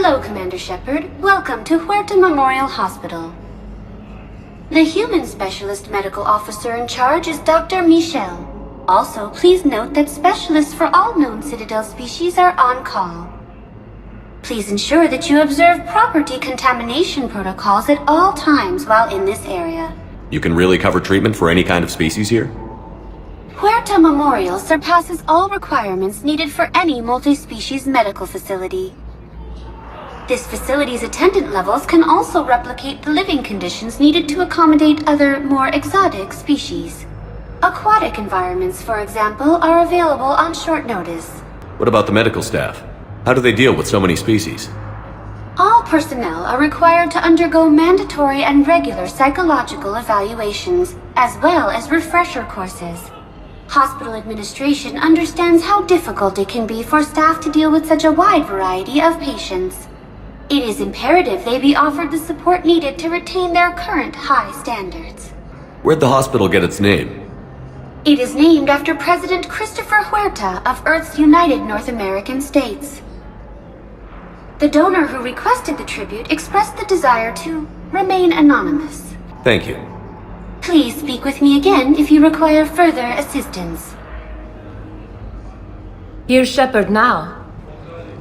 Hello, Commander Shepard. Welcome to Huerta Memorial Hospital. The human specialist medical officer in charge is Dr. Michel. Also, please note that specialists for all known Citadel species are on call. Please ensure that you observe proper decontamination protocols at all times while in this area. You can really cover treatment for any kind of species here? Huerta Memorial surpasses all requirements needed for any multi-species medical facility. This facility's attendant levels can also replicate the living conditions needed to accommodate other, more exotic species. Aquatic environments, for example, are available on short notice. What about the medical staff? How do they deal with so many species? All personnel are required to undergo mandatory and regular psychological evaluations, as well as refresher courses. Hospital administration understands how difficult it can be for staff to deal with such a wide variety of patients. It is imperative they be offered the support needed to retain their current high standards. Where'd the hospital get its name? It is named after President Christopher Huerta of Earth's United North American States. The donor who requested the tribute expressed the desire to remain anonymous. Thank you. Please speak with me again if you require further assistance. Here's Shepard now.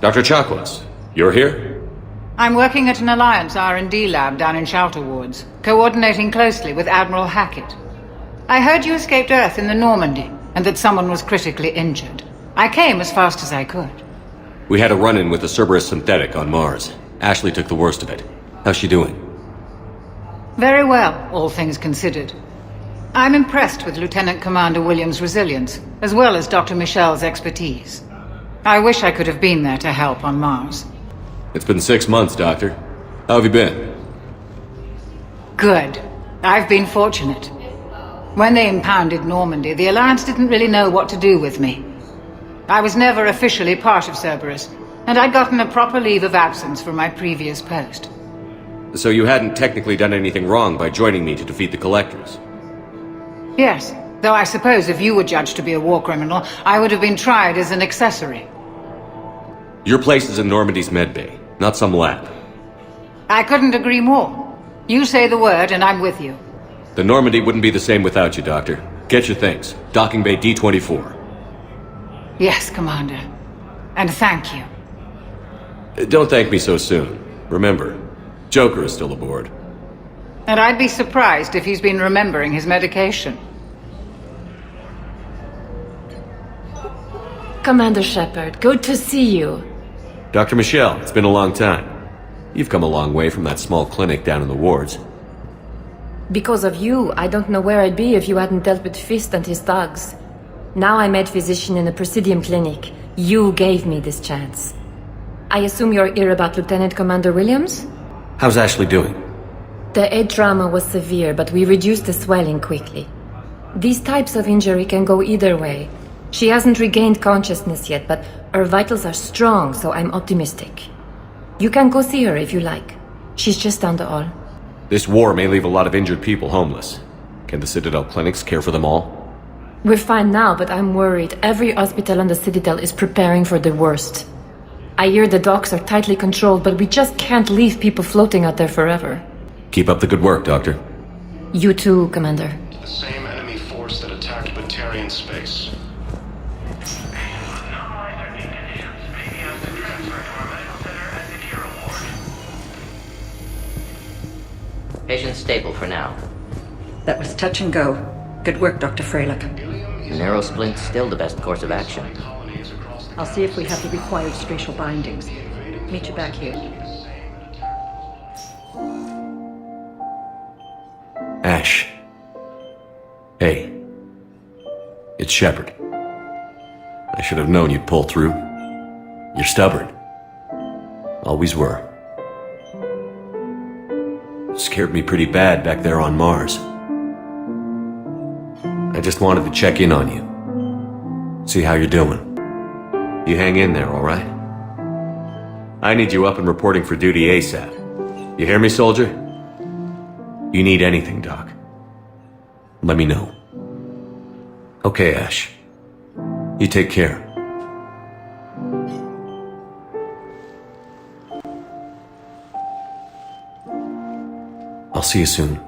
Dr. Chakwas, you're here? I'm working at an Alliance R&D lab down in Shelter Wards, coordinating closely with Admiral Hackett. I heard you escaped Earth in the Normandy, and that someone was critically injured. I came as fast as I could. We had a run-in with the Cerberus synthetic on Mars. Ashley took the worst of it. How's she doing? Very well, all things considered. I'm impressed with Lieutenant Commander Williams' resilience, as well as Dr. Michel's expertise. I wish I could have been there to help on Mars. It's been 6 months, Doctor. How have you been? Good. I've been fortunate. When they impounded Normandy, the Alliance didn't really know what to do with me. I was never officially part of Cerberus, and I'd gotten a proper leave of absence from my previous post. So you hadn't technically done anything wrong by joining me to defeat the Collectors? Yes, though I suppose if you were judged to be a war criminal, I would have been tried as an accessory. Your place is in Normandy's medbay, not some lab. I couldn't agree more. You say the word and I'm with you. The Normandy wouldn't be the same without you, Doctor. Get your things. Docking Bay D-24. Yes, Commander. And thank you. Don't thank me so soon. Remember, Joker is still aboard. And I'd be surprised if he's been remembering his medication. Commander Shepard, good to see you. Dr. Michelle, it's been a long time. You've come a long way from that small clinic down in the wards. Because of you, I don't know where I'd be if you hadn't dealt with Fist and his thugs. Now I'm head physician in a Presidium clinic. You gave me this chance. I assume you're here about Lieutenant Commander Williams? How's Ashley doing? The head trauma was severe, but we reduced the swelling quickly. These types of injury can go either way. She hasn't regained consciousness yet, but her vitals are strong, so I'm optimistic. You can go see her if you like. She's just down the hall. This war may leave a lot of injured people homeless. Can the Citadel clinics care for them all? We're fine now, but I'm worried. Every hospital on the Citadel is preparing for the worst. I hear the docks are tightly controlled, but we just can't leave people floating out there forever. Keep up the good work, Doctor. You too, Commander. The same enemy force that attacked Batarian space. Patient stable for now. That was touch and go. Good work, Dr. Freilich. Narrow splint's still the best course of action. I'll see if we have the required spatial bindings. Meet you back here. Ash. Hey. It's Shepard. I should have known you'd pull through. You're stubborn. Always were. Scared me pretty bad back there on Mars. I just wanted to check in on you. See how you're doing. You hang in there, all right? I need you up and reporting for duty ASAP. You hear me, soldier? You need anything, Doc. Let me know. Okay, Ash. You take care. I'll see you soon.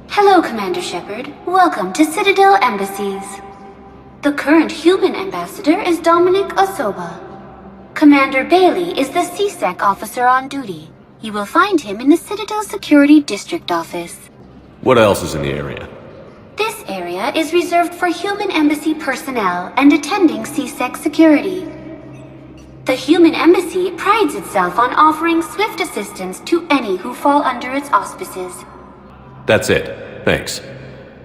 Hello, Commander Shepard. Welcome to Citadel Embassies. The current human ambassador is Dominic Osoba. Commander Bailey is the CSEC officer on duty. You will find him in the Citadel Security District Office. What else is in the area? This area is reserved for human embassy personnel and attending CSEC security. The human embassy prides itself on offering swift assistance to any who fall under its auspices. That's it. Thanks.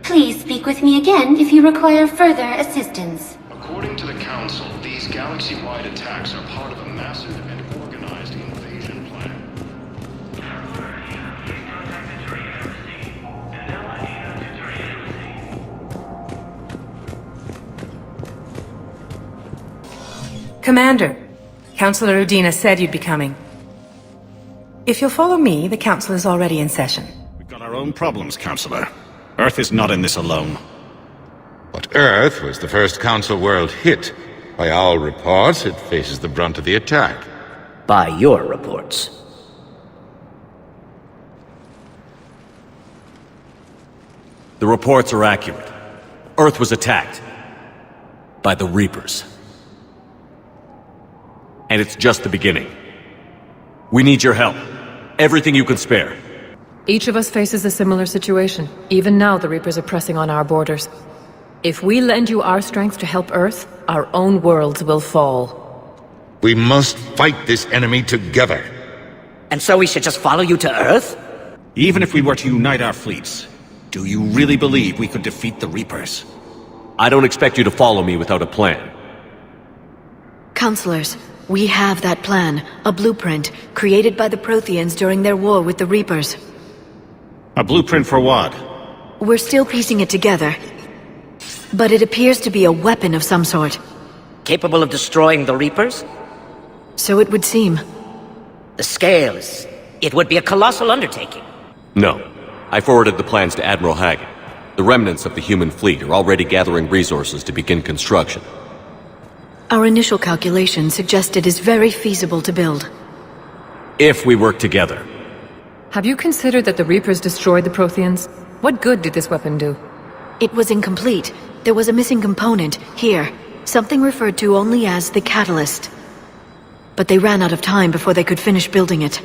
Please speak with me again if you require further assistance. According to the Council, these galaxy-wide attacks are part of a massive and organized invasion plan. Commander, Councillor Udina said you'd be coming. If you'll follow me, the Council is already in session. We've got our own problems, Councillor. Earth is not in this alone. But Earth was the first Council world hit. By all reports, it faces the brunt of the attack. By your reports. The reports are accurate. Earth was attacked. By the Reapers. And it's just the beginning. We need your help. Everything you can spare. Each of us faces a similar situation. Even now, the Reapers are pressing on our borders. If we lend you our strength to help Earth, our own worlds will fall. We must fight this enemy together. And so we should just follow you to Earth? Even if we were to unite our fleets, do you really believe we could defeat the Reapers? I don't expect you to follow me without a plan. Counselors, we have that plan, a blueprint, created by the Protheans during their war with the Reapers. A blueprint for what? We're still piecing it together. But it appears to be a weapon of some sort. Capable of destroying the Reapers? So it would seem. The scale is... it would be a colossal undertaking. No. I forwarded the plans to Admiral Hagen. The remnants of the human fleet are already gathering resources to begin construction. Our initial calculations suggest it is very feasible to build. If we work together. Have you considered that the Reapers destroyed the Protheans? What good did this weapon do? It was incomplete. There was a missing component, here. Something referred to only as the catalyst. But they ran out of time before they could finish building it.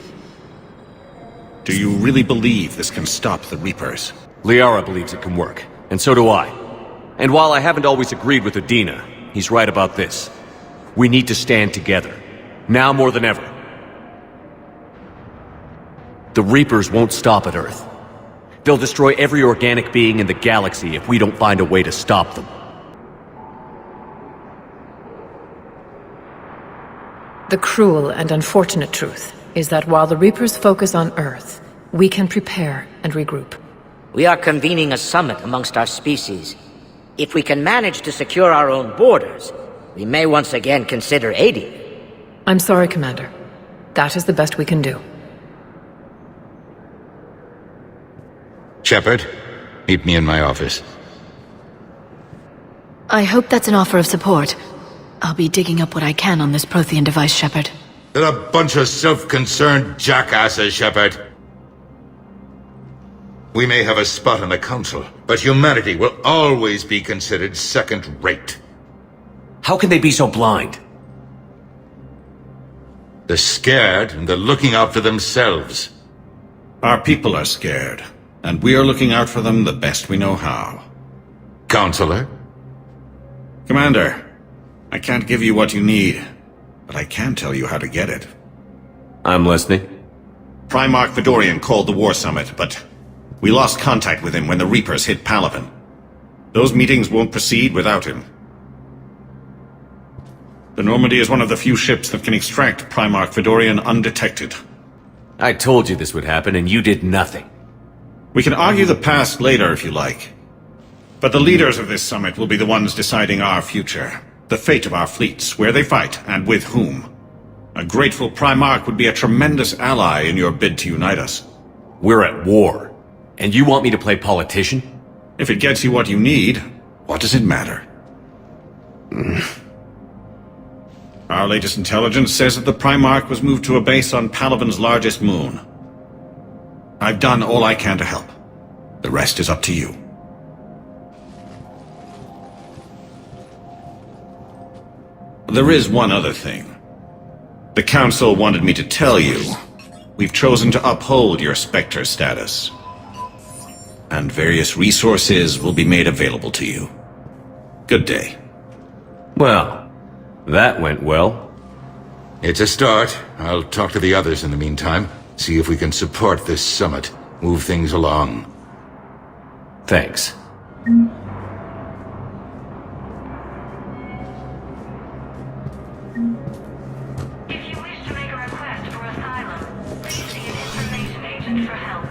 Do you really believe this can stop the Reapers? Liara believes it can work, and so do I. And while I haven't always agreed with Udina, he's right about this. We need to stand together. Now more than ever. The Reapers won't stop at Earth. They'll destroy every organic being in the galaxy if we don't find a way to stop them. The cruel and unfortunate truth is that while the Reapers focus on Earth, we can prepare and regroup. We are convening a summit amongst our species. If we can manage to secure our own borders, we may once again consider aiding. I'm sorry, Commander. That is the best we can do. Shepard, meet me in my office. I hope that's an offer of support. I'll be digging up what I can on this Prothean device, Shepard. They're a bunch of self-concerned jackasses, Shepard. We may have a spot on the Council, but humanity will always be considered second-rate. How can they be so blind? They're scared, and they're looking out for themselves. Our people are scared, and we are looking out for them the best we know how. Counselor? Commander, I can't give you what you need, but I can tell you how to get it. I'm listening. Primarch Fedorian called the War Summit, but we lost contact with him when the Reapers hit Palaven. Those meetings won't proceed without him. The Normandy is one of the few ships that can extract Primarch Fedorian undetected. I told you this would happen, and you did nothing. We can argue the past later if you like. But the leaders of this summit will be the ones deciding our future. The fate of our fleets, where they fight, and with whom. A grateful Primarch would be a tremendous ally in your bid to unite us. We're at war. And you want me to play politician? If it gets you what you need, what does it matter? Our latest intelligence says that the Primarch was moved to a base on Palaven's largest moon. I've done all I can to help. The rest is up to you. There is one other thing. The Council wanted me to tell you, we've chosen to uphold your Spectre status. And various resources will be made available to you. Good day. Well, that went well. It's a start. I'll talk to the others in the meantime. See if we can support this summit. Move things along. Thanks. If you wish to make a request for asylum, please see an information agent for help.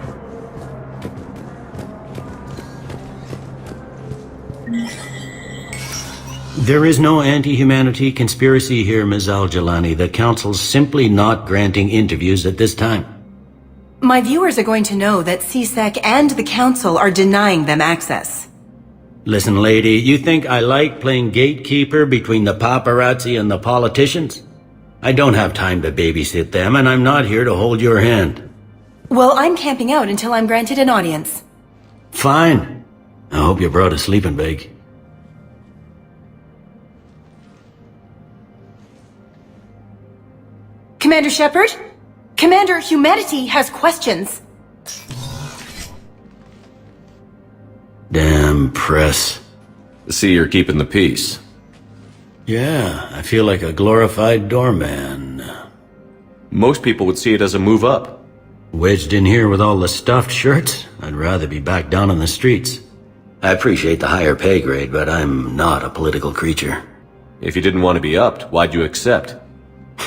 There is no anti-humanity conspiracy here, Ms. Al-Jalani. The Council's simply not granting interviews at this time. My viewers are going to know that CSEC and the Council are denying them access. Listen, lady, you think I like playing gatekeeper between the paparazzi and the politicians? I don't have time to babysit them, and I'm not here to hold your hand. Well, I'm camping out until I'm granted an audience. Fine. I hope you brought a sleeping bag. Commander Shepard? Commander, humanity has questions. Damn press. See, you're keeping the peace. Yeah, I feel like a glorified doorman. Most people would see it as a move up. Wedged in here with all the stuffed shirts? I'd rather be back down on the streets. I appreciate the higher pay grade, but I'm not a political creature. If you didn't want to be upped, why'd you accept?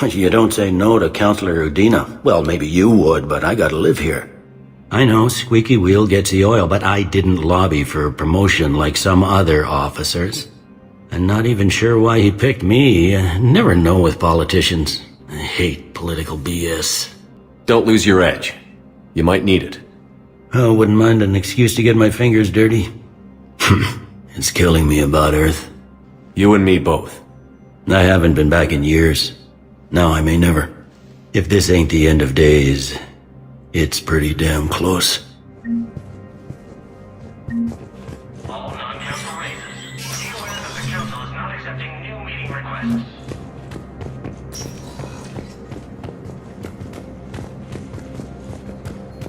You don't say no to Counselor Udina. Well, maybe you would, but I gotta live here. I know, squeaky wheel gets the oil, but I didn't lobby for promotion like some other officers. I'm not even sure why he picked me. Never know with politicians. I hate political BS. Don't lose your edge. You might need it. I wouldn't mind an excuse to get my fingers dirty. It's killing me about Earth. You and me both. I haven't been back in years. Now I may never. If this ain't the end of days, it's pretty damn close. All non-council raiders, be aware that the council is not accepting new meeting requests.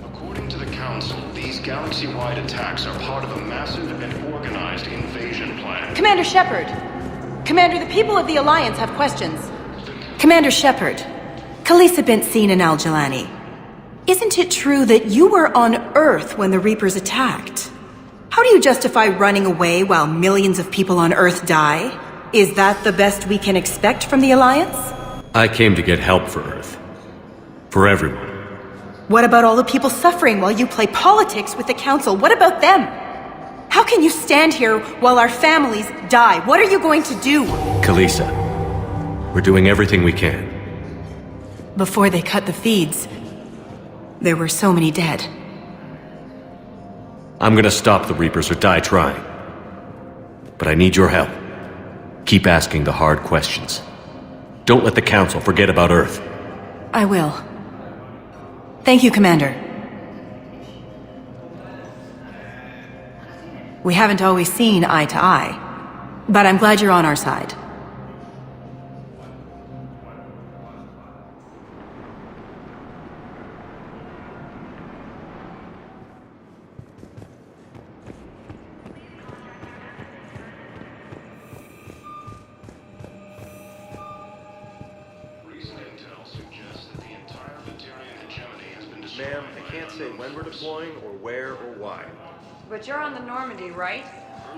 According to the Council, these galaxy-wide attacks are part of a massive and organized invasion plan. Commander Shepard! Commander, the people of the Alliance have questions. Commander Shepard, Khalisah bint Sin and Al-Jalani. Isn't it true that you were on Earth when the Reapers attacked? How do you justify running away while millions of people on Earth die? Is that the best we can expect from the Alliance? I came to get help for Earth. For everyone. What about all the people suffering while you play politics with the Council? What about them? How can you stand here while our families die? What are you going to do? Khalisah, we're doing everything we can. Before they cut the feeds, there were so many dead. I'm gonna stop the Reapers or die trying. But I need your help. Keep asking the hard questions. Don't let the Council forget about Earth. I will. Thank you, Commander. We haven't always seen eye to eye, but I'm glad you're on our side. Ma'am, I can't say when we're deploying, or where, or why. But you're on the Normandy, right?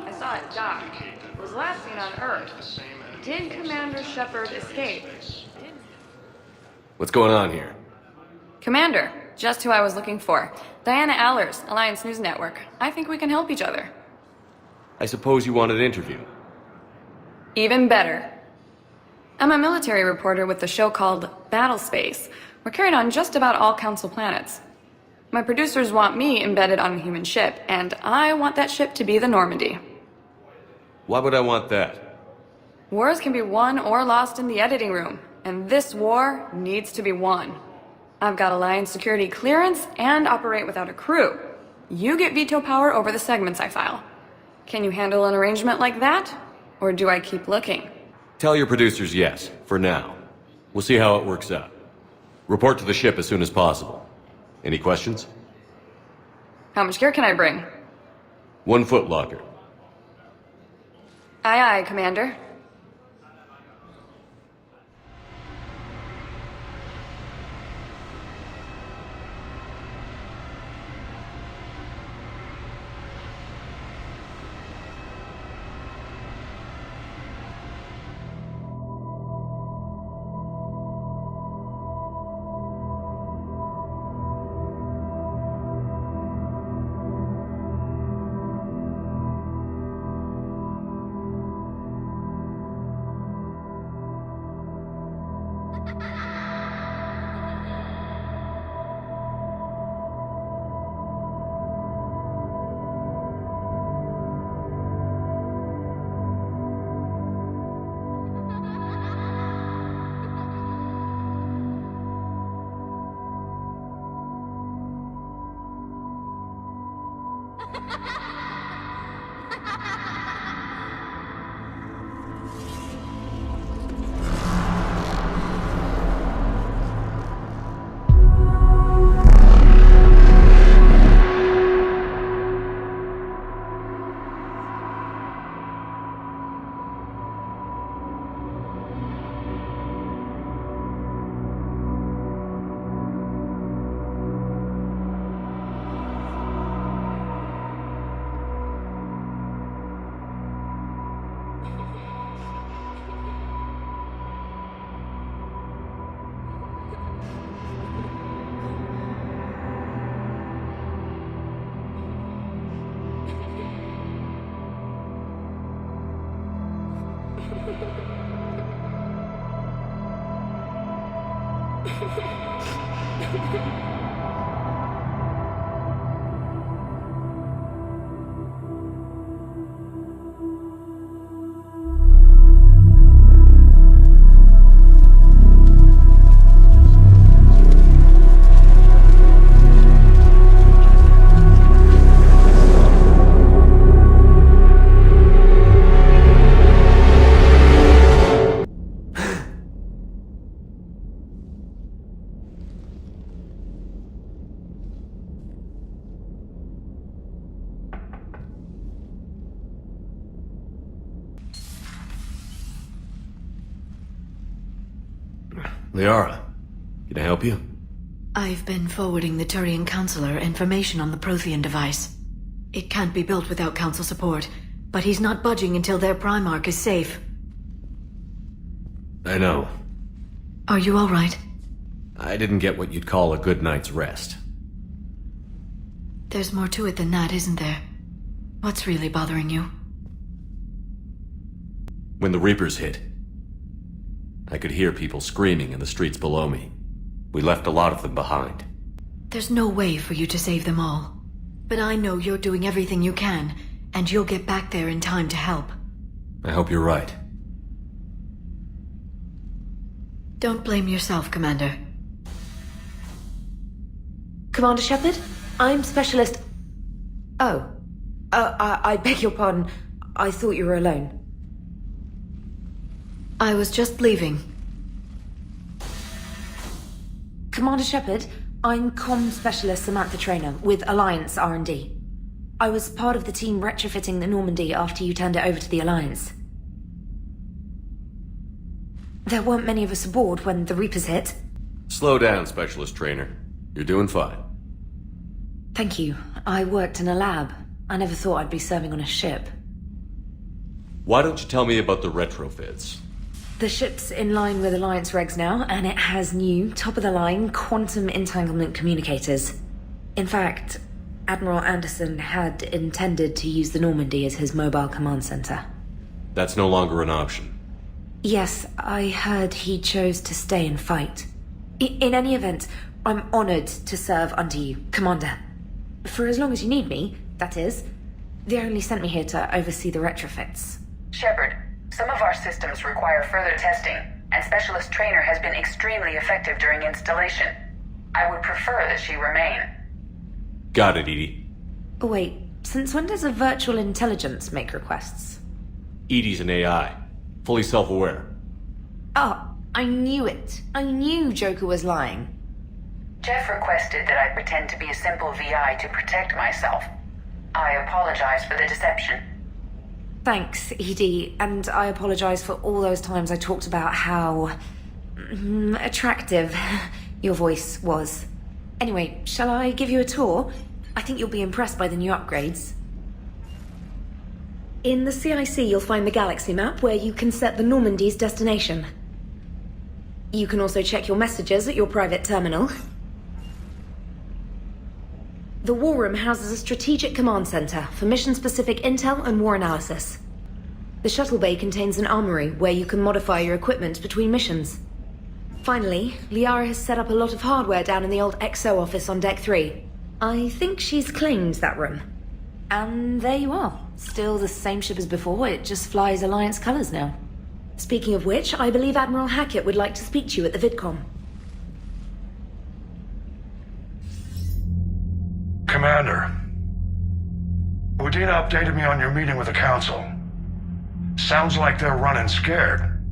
I saw it dock. It was last seen on Earth. Did Commander Shepard escape? What's going on here? Commander, just who I was looking for. Diana Allers, Alliance News Network. I think we can help each other. I suppose you want an interview. Even better. I'm a military reporter with the show called Battle Space. We're carried on just about all Council planets. My producers want me embedded on a human ship, and I want that ship to be the Normandy. Why would I want that? Wars can be won or lost in the editing room, and this war needs to be won. I've got Alliance security clearance and operate without a crew. You get veto power over the segments I file. Can you handle an arrangement like that? Or do I keep looking? Tell your producers yes, for now. We'll see how it works out. Report to the ship as soon as possible. Any questions? How much gear can I bring? 1 foot locker. Aye, aye, Commander. Liara, can I help you? I've been forwarding the Turian Counselor information on the Prothean device. It can't be built without Council support, but he's not budging until their Primarch is safe. I know. Are you all right? I didn't get what you'd call a good night's rest. There's more to it than that, isn't there? What's really bothering you? When the Reapers hit, I could hear people screaming in the streets below me. We left a lot of them behind. There's no way for you to save them all. But I know you're doing everything you can, and you'll get back there in time to help. I hope you're right. Don't blame yourself, Commander. Commander Shepard? I'm Specialist... Oh. I beg your pardon. I thought you were alone. I was just leaving. Commander Shepard, I'm Comm Specialist Samantha Traynor with Alliance R&D. I was part of the team retrofitting the Normandy after you turned it over to the Alliance. There weren't many of us aboard when the Reapers hit. Slow down, Specialist Trainer. You're doing fine. Thank you. I worked in a lab. I never thought I'd be serving on a ship. Why don't you tell me about the retrofits? The ship's in line with Alliance regs now, and it has new, top-of-the-line quantum entanglement communicators. In fact, Admiral Anderson had intended to use the Normandy as his mobile command center. That's no longer an option. Yes, I heard he chose to stay and fight. In any event, I'm honored to serve under you, Commander. For as long as you need me, that is. They only sent me here to oversee the retrofits. Shepard, some of our systems require further testing, and Specialist Trainer has been extremely effective during installation. I would prefer that she remain. Got it, Edie. Wait, since when does a virtual intelligence make requests? Edie's an AI. Fully self-aware. Oh, I knew it. I knew Joker was lying. Jeff requested that I pretend to be a simple VI to protect myself. I apologize for the deception. Thanks, Edie, and I apologize for all those times I talked about how... attractive your voice was. Anyway, shall I give you a tour? I think you'll be impressed by the new upgrades. In the CIC, you'll find the galaxy map where you can set the Normandy's destination. You can also check your messages at your private terminal. The War Room houses a strategic command center for mission-specific intel and war analysis. The shuttle bay contains an armory where you can modify your equipment between missions. Finally, Liara has set up a lot of hardware down in the old XO office on Deck 3. I think she's claimed that room. And there you are. Still the same ship as before, it just flies Alliance colors now. Speaking of which, I believe Admiral Hackett would like to speak to you at the VidCom. Commander, Udina updated me on your meeting with the Council. Sounds like they're running scared.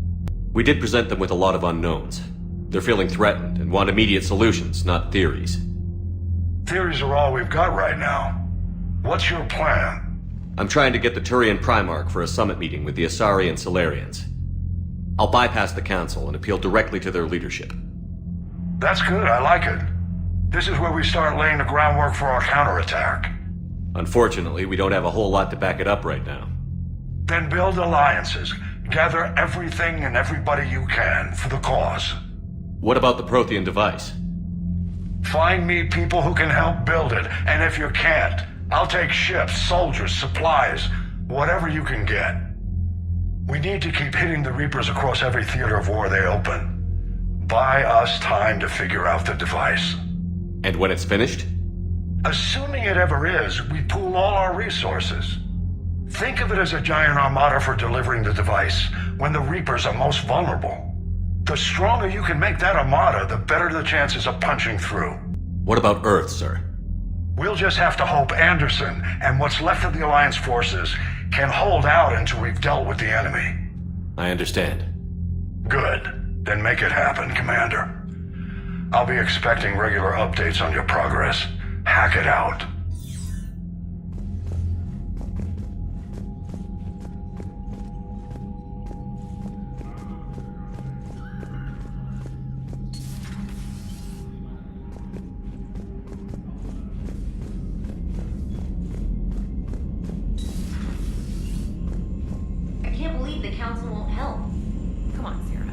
We did present them with a lot of unknowns. They're feeling threatened and want immediate solutions, not theories. Theories are all we've got right now. What's your plan? I'm trying to get the Turian Primarch for a summit meeting with the Asari and Solarians. I'll bypass the Council and appeal directly to their leadership. That's good, I like it. This is where we start laying the groundwork for our counterattack. Unfortunately, we don't have a whole lot to back it up right now. Then build alliances. Gather everything and everybody you can for the cause. What about the Prothean device? Find me people who can help build it, and if you can't, I'll take ships, soldiers, supplies, whatever you can get. We need to keep hitting the Reapers across every theater of war they open. Buy us time to figure out the device. And when it's finished? Assuming it ever is, we pool all our resources. Think of it as a giant armada for delivering the device when the Reapers are most vulnerable. The stronger you can make that armada, the better the chances of punching through. What about Earth, sir? We'll just have to hope Anderson and what's left of the Alliance forces can hold out until we've dealt with the enemy. I understand. Good. Then make it happen, Commander. I'll be expecting regular updates on your progress. Hack it out. I can't believe the Council won't help. Come on, Sarah.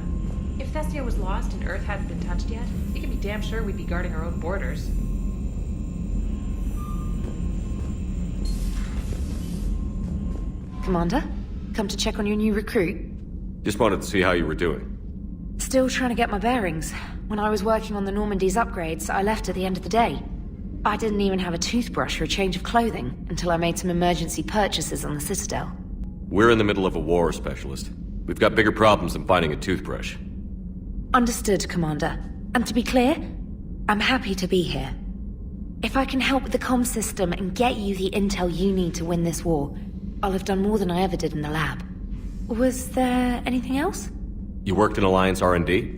If Thestia was lost and Earth hadn't been touched yet, you can be damn sure we'd be guarding our own borders. Commander, come to check on your new recruit. Just wanted to see how you were doing. Still trying to get my bearings. When I was working on the Normandy's upgrades, I left at the end of the day. I didn't even have a toothbrush or a change of clothing until I made some emergency purchases on the Citadel. We're in the middle of a war, Specialist. We've got bigger problems than finding a toothbrush. Understood, Commander. And to be clear, I'm happy to be here. If I can help with the comm system and get you the intel you need to win this war, I'll have done more than I ever did in the lab. Was there anything else? You worked in Alliance R&D?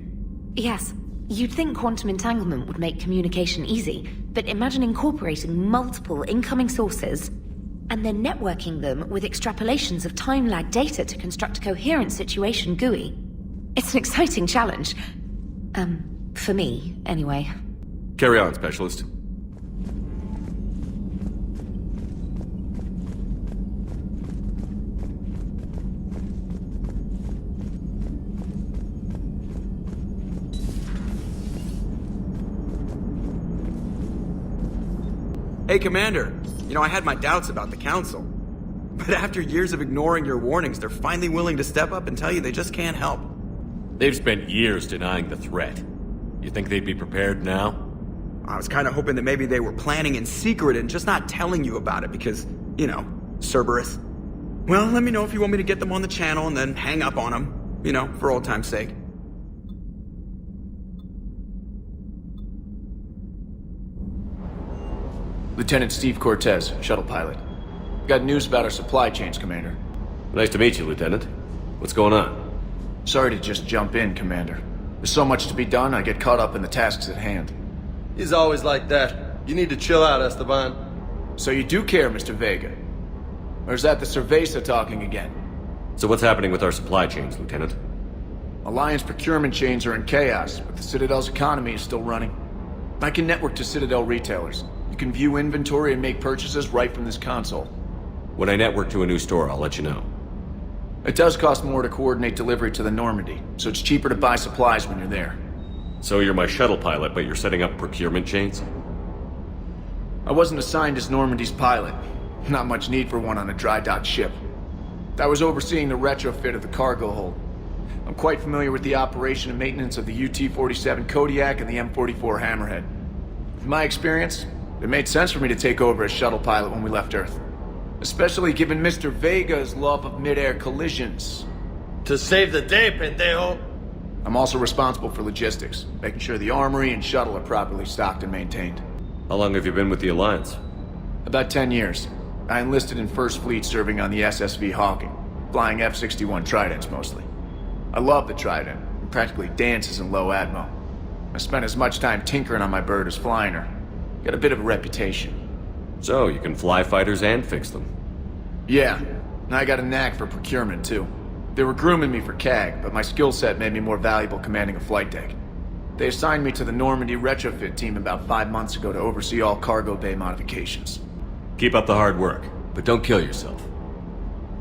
Yes. You'd think quantum entanglement would make communication easy, but imagine incorporating multiple incoming sources and then networking them with extrapolations of time-lag data to construct a coherent situation GUI. It's an exciting challenge. For me, anyway. Carry on, Specialist. Hey, Commander. You know, I had my doubts about the Council. But after years of ignoring your warnings, they're finally willing to step up and tell you they just can't help. They've spent years denying the threat. You think they'd be prepared now? I was kind of hoping that maybe they were planning in secret and just not telling you about it because, you know, Cerberus. Well, let me know if you want me to get them on the channel and then hang up on them. You know, for old time's sake. Lieutenant Steve Cortez, shuttle pilot. Got news about our supply chains, Commander. Nice to meet you, Lieutenant. What's going on? Sorry to just jump in, Commander. There's so much to be done, I get caught up in the tasks at hand. He's always like that. You need to chill out, Esteban. So you do care, Mr. Vega? Or is that the Cerveza talking again? So what's happening with our supply chains, Lieutenant? Alliance procurement chains are in chaos, but the Citadel's economy is still running. I can network to Citadel retailers. You can view inventory and make purchases right from this console. When I network to a new store, I'll let you know. It does cost more to coordinate delivery to the Normandy, so it's cheaper to buy supplies when you're there. So you're my shuttle pilot, but you're setting up procurement chains? I wasn't assigned as Normandy's pilot. Not much need for one on a dry dock ship. I was overseeing the retrofit of the cargo hold. I'm quite familiar with the operation and maintenance of the UT-47 Kodiak and the M44 Hammerhead. With my experience, it made sense for me to take over as shuttle pilot when we left Earth. Especially given Mr. Vega's love of mid-air collisions. To save the day, pendejo! I'm also responsible for logistics, making sure the armory and shuttle are properly stocked and maintained. How long have you been with the Alliance? About 10 years. I enlisted in First Fleet serving on the SSV Hawking, flying F-61 Tridents mostly. I love the Trident, and practically dances in low atmo. I spent as much time tinkering on my bird as flying her. Got a bit of a reputation. So, you can fly fighters and fix them? Yeah, and I got a knack for procurement too. They were grooming me for CAG, but my skill set made me more valuable commanding a flight deck. They assigned me to the Normandy retrofit team about 5 months ago to oversee all cargo bay modifications. Keep up the hard work, but don't kill yourself.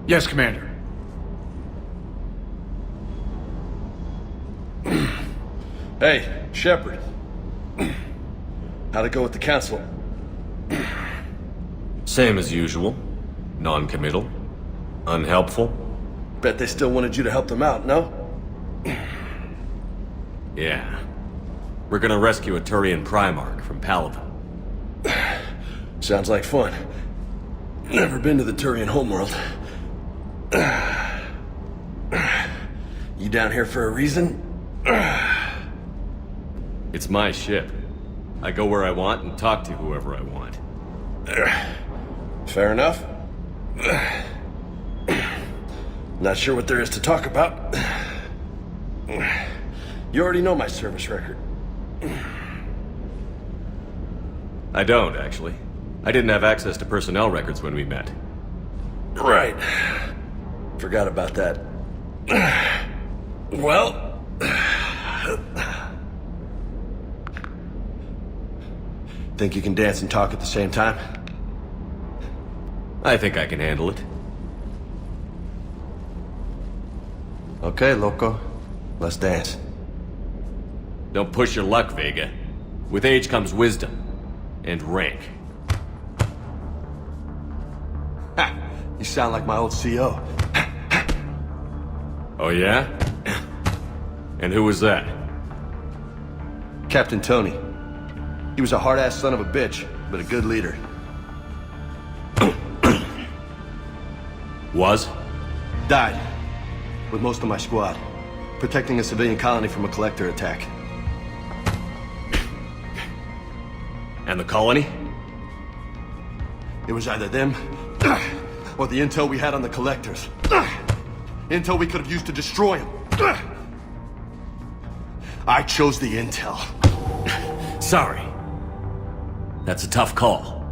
Yes, Commander. Hey, Shepard. How'd it go with the Council? Same as usual. Non-committal. Unhelpful. Bet they still wanted you to help them out, no? Yeah. We're gonna rescue a Turian Primarch from Palaven. Sounds like fun. Never been to the Turian homeworld. You down here for a reason? It's my ship. I go where I want and talk to whoever I want. Fair enough. Not sure what there is to talk about. You already know my service record. I don't, actually. I didn't have access to personnel records when we met. Right. Forgot about that. Well... Think you can dance and talk at the same time? I think I can handle it. Okay, loco. Let's dance. Don't push your luck, Vega. With age comes wisdom. And rank. Ha! You sound like my old CO. Oh yeah? And who was that? Captain Tony. He was a hard-ass son of a bitch, but a good leader. Was? Died. With most of my squad. Protecting a civilian colony from a collector attack. And the colony? It was either them, or the intel we had on the collectors. Intel we could have used to destroy them. I chose the intel. Sorry. That's a tough call.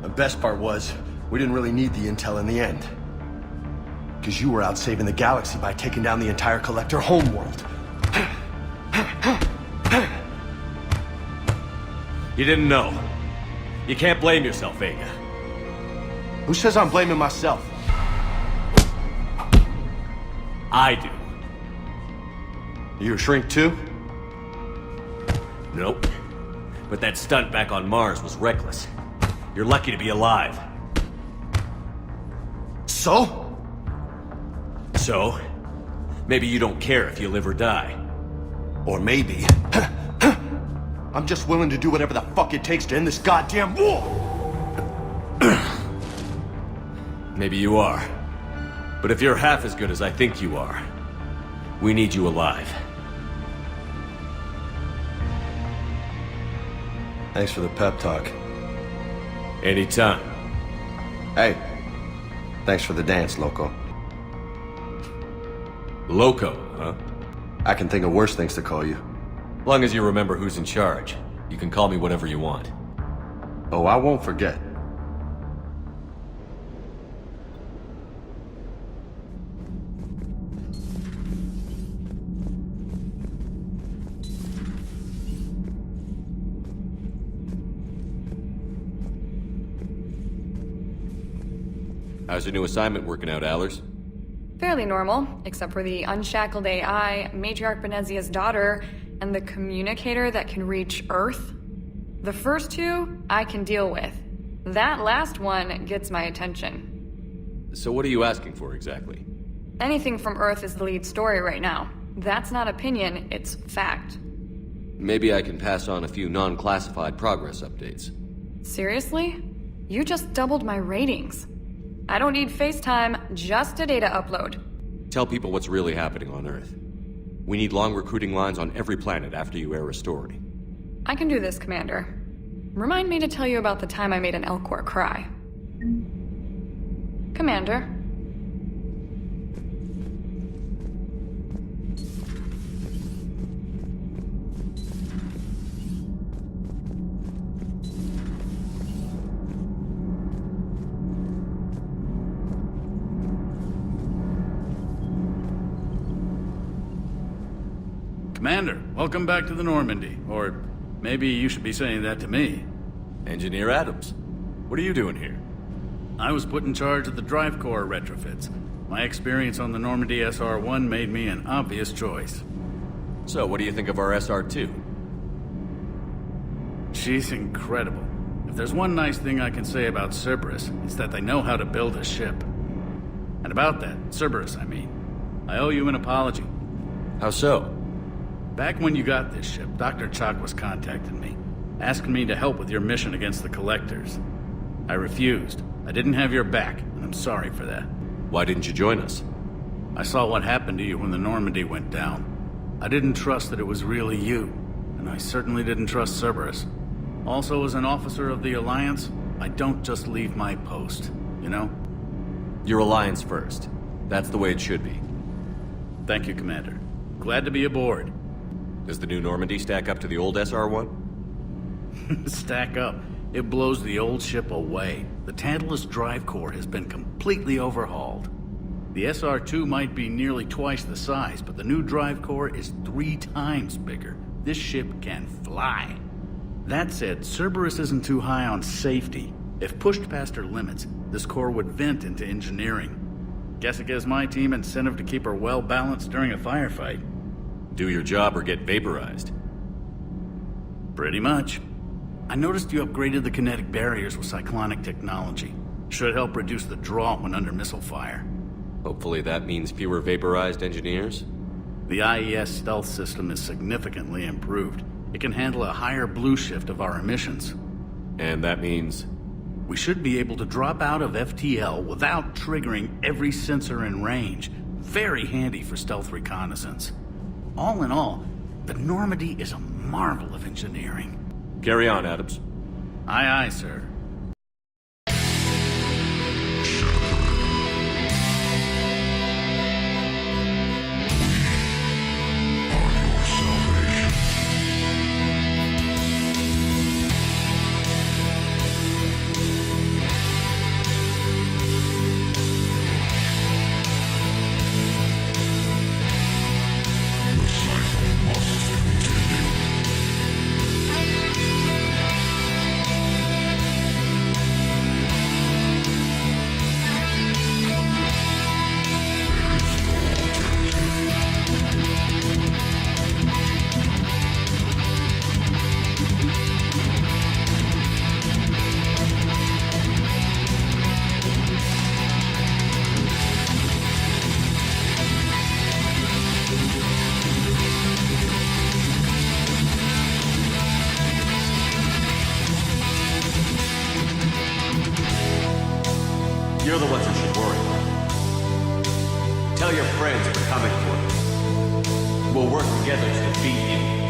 The best part was, we didn't really need the intel in the end. Because you were out saving the galaxy by taking down the entire collector homeworld. You didn't know. You can't blame yourself, Vega. Who says I'm blaming myself? I do. You a shrink too? Nope. But that stunt back on Mars was reckless. You're lucky to be alive. So? So? Maybe you don't care if you live or die. Or maybe... I'm just willing to do whatever the fuck it takes to end this goddamn war! Maybe you are. But if you're half as good as I think you are, we need you alive. Thanks for the pep talk. Anytime. Hey, thanks for the dance, Loco. Loco, huh? I can think of worse things to call you. Long as you remember who's in charge, you can call me whatever you want. Oh, I won't forget. How's your new assignment working out, Allers? Fairly normal, except for the unshackled AI, Matriarch Benezia's daughter, and the communicator that can reach Earth. The first two, I can deal with. That last one gets my attention. So what are you asking for exactly? Anything from Earth is the lead story right now. That's not opinion, it's fact. Maybe I can pass on a few non-classified progress updates. Seriously? You just doubled my ratings. I don't need FaceTime, just a data upload. Tell people what's really happening on Earth. We need long recruiting lines on every planet after you air a story. I can do this, Commander. Remind me to tell you about the time I made an Elcor cry. Commander. Commander, welcome back to the Normandy. Or maybe you should be saying that to me. Engineer Adams, what are you doing here? I was put in charge of the drive core retrofits. My experience on the Normandy SR-1 made me an obvious choice. So, what do you think of our SR-2? She's incredible. If there's one nice thing I can say about Cerberus, it's that they know how to build a ship. And And about that, Cerberus, I mean. I owe you an apology. How so? Back when you got this ship, Dr. Chalk was contacting me, asking me to help with your mission against the Collectors. I refused. I didn't have your back, and I'm sorry for that. Why didn't you join us? I saw what happened to you when the Normandy went down. I didn't trust that it was really you, and I certainly didn't trust Cerberus. Also, as an officer of the Alliance, I don't just leave my post, you know? Your Alliance first. That's the way it should be. Thank you, Commander. Glad to be aboard. Does the new Normandy stack up to the old SR-1? Stack up. It blows the old ship away. The Tantalus drive core has been completely overhauled. The SR-2 might be nearly twice the size, but the new drive core is 3 times bigger. This ship can fly. That said, Cerberus isn't too high on safety. If pushed past her limits, this core would vent into engineering. Guess it gives my team incentive to keep her well-balanced during a firefight. Do your job or get vaporized. Pretty much. I noticed you upgraded the kinetic barriers with cyclonic technology. Should help reduce the draw when under missile fire. Hopefully that means fewer vaporized engineers? The IES stealth system is significantly improved. It can handle a higher blue shift of our emissions. And that means? We should be able to drop out of FTL without triggering every sensor in range. Very handy for stealth reconnaissance. All in all, the Normandy is a marvel of engineering. Carry on, Adams. Aye, aye, sir. You're the ones who should worry. Tell your friends we're coming for you. We'll work together to defeat you.